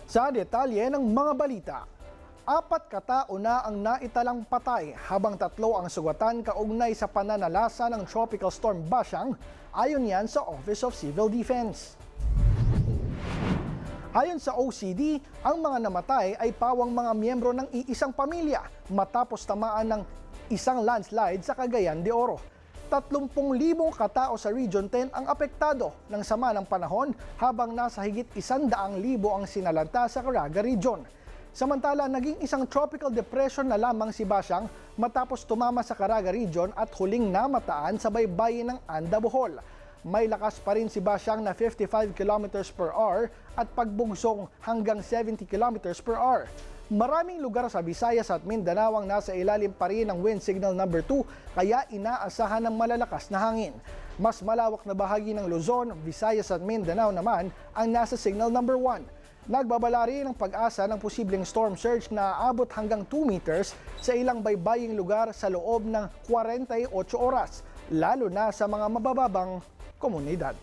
Sa detalye ng mga balita, 4 katao na ang naitalang patay habang 3 ang sugatan kaugnay sa pananalasa ng Tropical Storm Bashang, ayon yan sa Office of Civil Defense. Ayon sa OCD, ang mga namatay ay pawang mga miyembro ng iisang pamilya matapos tamaan ng isang landslide sa Cagayan de Oro. 30,000 katao sa Region 10 ang apektado ng sama ng panahon habang nasa higit 100,000 ang sinalanta sa Caraga Region. Samantala, naging isang tropical depression na lamang si Bashang matapos tumama sa Caraga Region at huling namataan sa baybayin ng Anda, Bohol. May lakas pa rin si Bashang na 55 km per hour at pagbugsong hanggang 70 km per hour. Maraming lugar sa Visayas at Mindanao ang nasa ilalim pa rin ng wind signal number 2 kaya inaasahan ng malalakas na hangin. Mas malawak na bahagi ng Luzon, Visayas at Mindanao naman ang nasa signal number 1. Nagbabala rin ang pag-asa ng posibleng storm surge na aabot hanggang 2 meters sa ilang baybaying lugar sa loob ng 48 oras, lalo na sa mga mabababang komunidad.